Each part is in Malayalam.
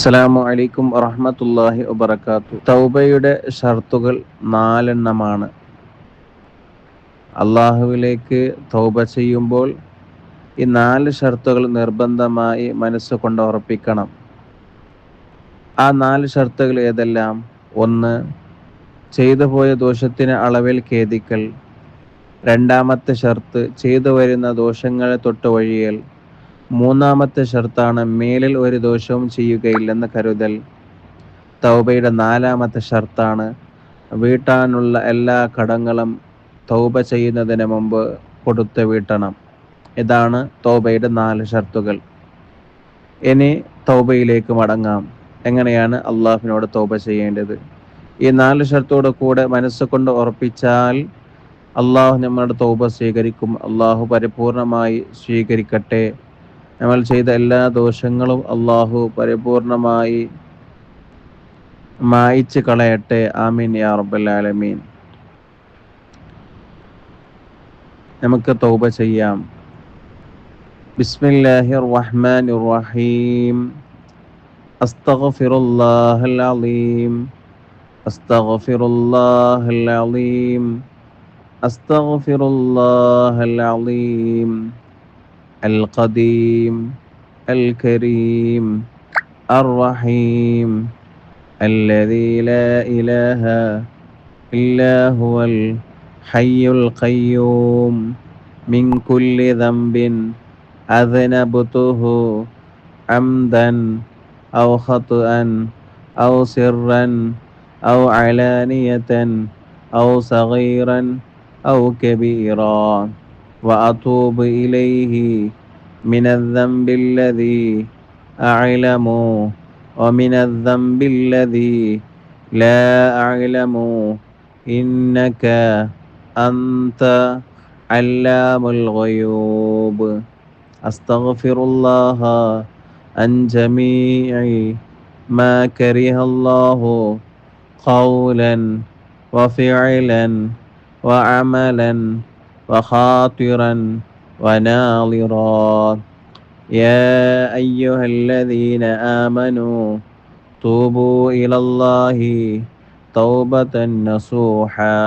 അസ്സലാമു അലൈക്കും വറഹ്മത്തുള്ളാഹി വബറകാതുഹു. തൗബയുടെ ഷർത്തുകൾ 4 അള്ളാഹുവിലേക്ക് തൗബ ചെയ്യുമ്പോൾ ഈ 4 നിർബന്ധമായി മനസ്സുകൊണ്ട് ഉറപ്പിക്കണം. ആ 4 ഏതെല്ലാം? 1. ചെയ്തു പോയ ദോഷത്തിന് അളവിൽ ഖേദിക്കൽ. 2-മത്തെ ഷർത്ത് ചെയ്തു വരുന്ന ദോഷങ്ങളെ തൊട്ട് ഒഴിയൽ. 3-മത്തെ ഷർത്താണ് മേലിൽ ഒരു ദോഷവും ചെയ്യുകയില്ലെന്ന് കരുതൽ. തൗബയുടെ 4-മത്തെ ഷർത്താണ് വീട്ടാനുള്ള എല്ലാ കടങ്ങളും തൗബ ചെയ്യുന്നതിന് മുമ്പ് കൊടുത്ത് വീട്ടണം. ഇതാണ് തൗബയുടെ 4 ഷർത്തുകൾ. ഇനി തൗബയിലേക്ക് മടങ്ങാം. എങ്ങനെയാണ് അള്ളാഹുവിനോട് തൗബ ചെയ്യേണ്ടത്? ഈ 4 ഷർത്തോട് കൂടെ മനസ്സുകൊണ്ട് ഉറപ്പിച്ചാൽ അള്ളാഹു നമ്മളുടെ തൗബ സ്വീകരിക്കും. അള്ളാഹു പരിപൂർണമായി സ്വീകരിക്കട്ടെ. നമ്മൾ ചെയ്ത എല്ലാ ദോഷങ്ങളും അള്ളാഹു പരിപൂർണമായി മായിച്ച് കളയട്ടെ. ആമീൻ യാ റബ്ബൽ ആലമീൻ. നമുക്ക് തൗബ ചെയ്യാം. ബിസ്മില്ലാഹിർ റഹ്മാനിർ റഹീം. അസ്തഗ്ഫിറുല്ലാഹൽ അലീം. അസ്തഗ്ഫിറുല്ലാഹൽ അലീം. അസ്തഗ്ഫിറുല്ലാഹൽ അലീം. അൽ ഖദീം അൽ കരീം അർ റഹീം الذي لا إله إلا هو الحي القيوم من كل ذنب أذنبته عمدا أو خطأ أو سرا أو علانية أو صغيرا أو كبيرا وأتوب إليه من الذنب الذي أعلم ومن الذنب الذي لا أعلم إنك أنت علام الغيوب. أستغفر الله عن جميع ما كره الله قولا وفعلا وعملا وخاطرا وناظرا. يا أيها الذين آمنوا توبوا إلى الله توبة نصوحا.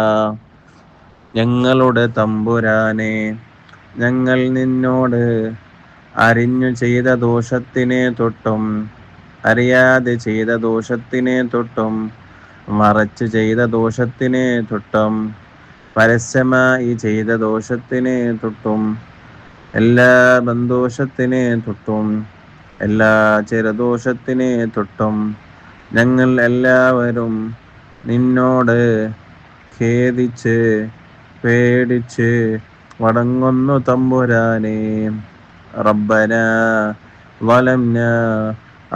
ഞങ്ങളുടെ തമ്പുരാനെ, ഞങ്ങൾ നിന്നോട് അറിഞ്ഞു ചെയ്ത ദോഷത്തിനെ തൊട്ടും അറിയാതെ ചെയ്ത ദോഷത്തിനെ തൊട്ടും മറച്ചു ചെയ്ത ദോഷത്തിനെ തൊട്ടും പരസ്യമായി ചെയ്ത ദോഷത്തിനെ തൊട്ടും എല്ലാ ബന്ധോഷത്തിനെ തൊട്ടും എല്ലാ ചെറുദോഷത്തിനെ തൊട്ടും ഞങ്ങൾ എല്ലാവരും നിന്നോട് ഖേദിച്ച് പേടിച്ച് വടങ്ങുന്നു തമ്പുരാനെ. റബ്ബനാ വലംനാ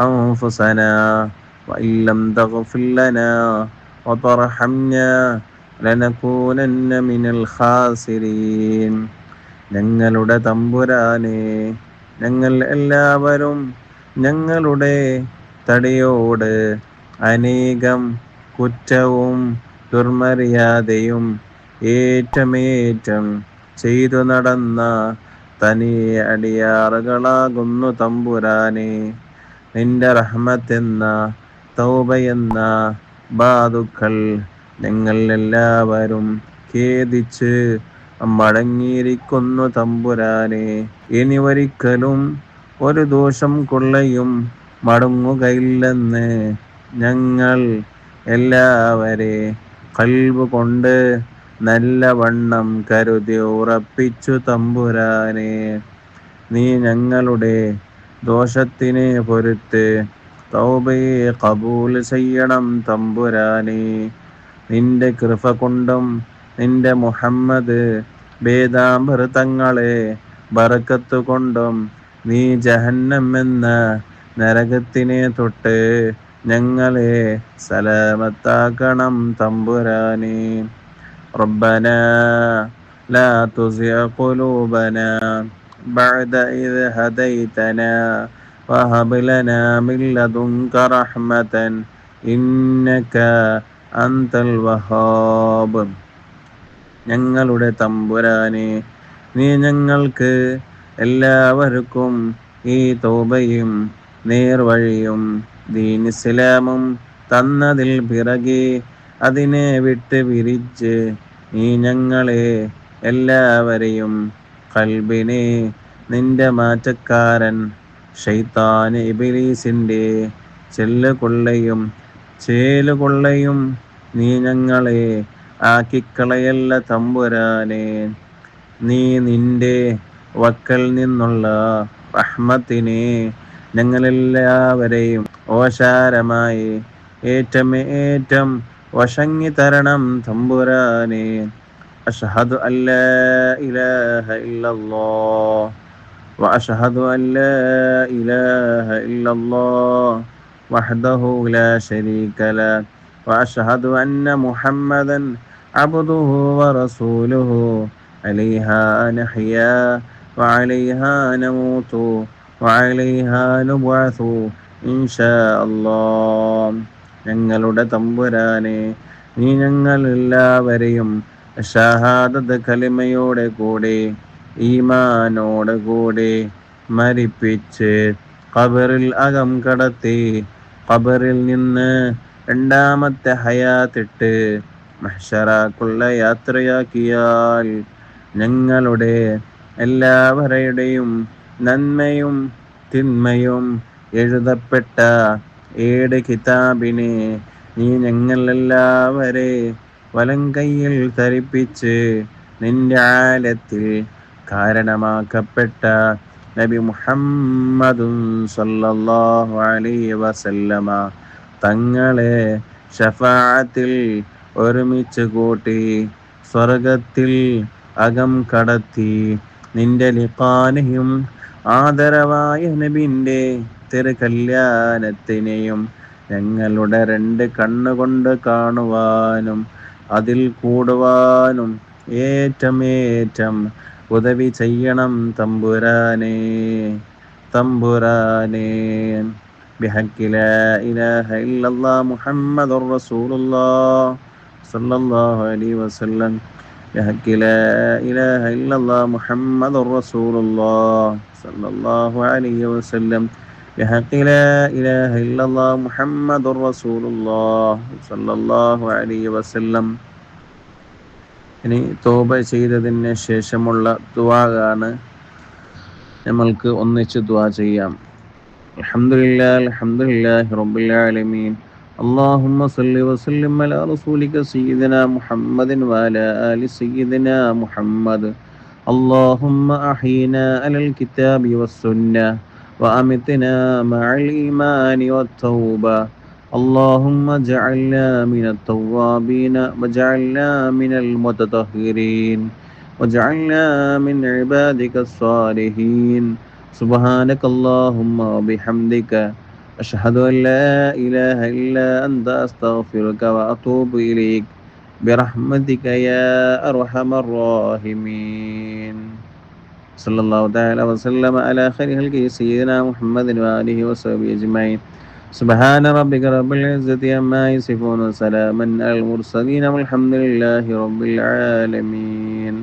അൻഫുസനാ വഇല്ലം തഗ്ഫിർ ലനാ വതർഹംനാ ലനകൂനന്ന മിനൽ ഖാസിരീൻ. ഞങ്ങളുടെ തമ്പുരാനെ, ഞങ്ങൾ എല്ലാവരും ഞങ്ങളുടെ തടിയോട് അനേകം കുറ്റവും ദുർമര്യാദയും ഏറ്റമേറ്റം ചെയ്തു നടന്ന തനി അടിയാറുകളാകുന്നു തമ്പുരാനെ. നിന്റെ റഹ്മത്തെന്ന തൗബയെന്ന ബാധുക്കൾ ഞങ്ങൾ എല്ലാവരും ഖേദിച്ച് മടങ്ങിയിരിക്കുന്നു തമ്പുരാനെ. ഇനി ഒരിക്കലും ഒരു ദോഷം കൊള്ളയും മടങ്ങുകയില്ലെന്ന് ഞങ്ങൾ എല്ലാവരെ ഖൽബ് കൊണ്ട് നല്ലവണ്ണം കരുതി ഉറപ്പിച്ചു തമ്പുരാനെ. നീ ഞങ്ങളുടെ ദോഷത്തിനെ പൊറുത്ത് തൗബയെ ഖബൂൽ ചെയ്യണം തമ്പുരാനെ. നിന്റെ കൃപ കൊണ്ടും നിന്റെ മുഹമ്മദ് വേദാമൃതങ്ങളെ ബറക്കത്ത് കൊണ്ടും നീ ജഹന്നം എന്ന നരകത്തിനെ തൊട്ട് ഞങ്ങളെ സലാമത്താക്കണം തമ്പുരാനെ. റബ്ബനാ ലാ തുസിഅ ഖുലൂബനാ ബഅദ ഇദ് ഹദൈതനാ വഹബ് ലനാ മിൻ ലദുൻക റഹ്മതൻ ഇന്നക അൻതൽ വഹാബ്. ഞങ്ങളുടെ തമ്പുരാനെ, നീ ഞങ്ങൾക്ക് എല്ലാവർക്കും ഈ തൗബയും നേർവഴിയും ദീൻ ഇസ്ലാമും തന്നതിൽ പിറകെ അതിനെ വിട്ട് പിരിച്ച് നീ ഞങ്ങളെ എല്ലാവരെയും കൽബിനെ നിന്റെ മാറ്റക്കാരൻ ഷൈത്താന് ഇബ്ലീസിന്റെ ചെല്ലുകൊള്ളയും ചേലുകൊള്ളയും നീ ഞങ്ങളെ ആക്കിക്കളയല്ല തമ്പുരാനെ. നീ നിന്റെ വക്കൽ നിന്നുള്ള റഹ്മത്തിനെ ഞങ്ങളെല്ലാവരെയും ഓശാരമായി ഏറ്റം വശങ്ങി തരണം തമ്പുരാനെ. അഷ്ഹദു അല്ലാ ഇലാഹ ഇല്ലല്ലാഹ് وأشهد أن لا إله إلا الله وحده لا شريك له وأشهد أن محمدا عبده ورسوله عليها نحيا وعليها نموت وعليها نبعث إن شاء الله. ഞങ്ങളുടെ തമ്പുരാനെ, നീ ഞങ്ങളെല്ലാവരെയും ഷഹാദത്ത് കലിമയോടെ കൂടെ ഈമാനോട് കൂടി മരിപ്പിച്ച് ഖബറിൽ അകം കടത്തി ഖബറിൽ നിന്ന് രണ്ടാമത്തെ ഹയാത്തിട്ട് മഹ്ശറാക്കുള്ള യാത്രയാക്കിയാൽ ഞങ്ങളുടെ എല്ലാവരുടെയും നന്മയും തിന്മയും എഴുതപ്പെട്ട ഏഴ് കിതാബിനെ നീ ഞങ്ങളെല്ലാവരെ വലങ്കയ്യിൽ ധരിപ്പിച്ച് നിന്റെ ആലത്തിൽ കാരണമാക്കപ്പെട്ട നബി മുഹമ്മദും സല്ലല്ലാഹു അലൈഹി വസല്ലമ തങ്ങളെ ശഫാഅത്തിൽ ഒരുമിച്ച് കൂട്ടി സ്വർഗത്തിൽ അകം കടത്തി നിന്റെ ലിഖാനെയും ആദരവായ നബിന്റെ തിരുകല്യാണത്തിനെയും ഞങ്ങളുടെ രണ്ട് കണ്ണുകൊണ്ട് കാണുവാനും അതിൽ കൂടുവാനും ഏറ്റം ഉദവി ചെയ്യണം തമ്പുരാനെ. ബിഹഖി ലാ ഇലാഹ ഇല്ലല്ലാഹ് മുഹമ്മദുർ റസൂലുള്ളാഹ് സ്വല്ലല്ലാഹു അലൈഹി വസല്ലം. ബിഹഖി ലാ ഇലാഹ ഇല്ലല്ലാഹ് മുഹമ്മദുർ റസൂലുള്ളാഹ് സ്വല്ലല്ലാഹു അലൈഹി വസല്ലം. ബിഹഖി ലാ ഇലാഹ ഇല്ലല്ലാഹ് മുഹമ്മദുർ റസൂലുള്ളാഹ് സ്വല്ലല്ലാഹു അലൈഹി വസല്ലം. ഇനി തൗബ ചെയ്തതിന് ശേഷമുള്ള ദുആ നമ്മൾക്ക് ഒന്നിച്ച് ദുആ ചെയ്യാം. അൽഹംദുലില്ലാഹി റബ്ബിൽ ആലമീൻ. اللهم صل وسلم على رسولك سيدنا محمد وعلى آل سيدنا محمد. اللهم أحينا على الكتاب والسنة وأمتنا مع الإيمان والتوبة. اللهم اجعلنا من التوابين واجعلنا من المتطهرين واجعلنا من عبادك الصالحين. سبحانك اللهم وبحمدك أشهد أن لا إله إلا أنت أستغفرك وأتوب إليك برحمتك يا أرحم الراحمين. صلى الله تعالى وسلم على خير خلقه سيدنا محمد وآله وصحبه أجمعين. سبحان ربك رب العزة عما يصفون وسلام على المرسلين والحمد لله رب العالمين.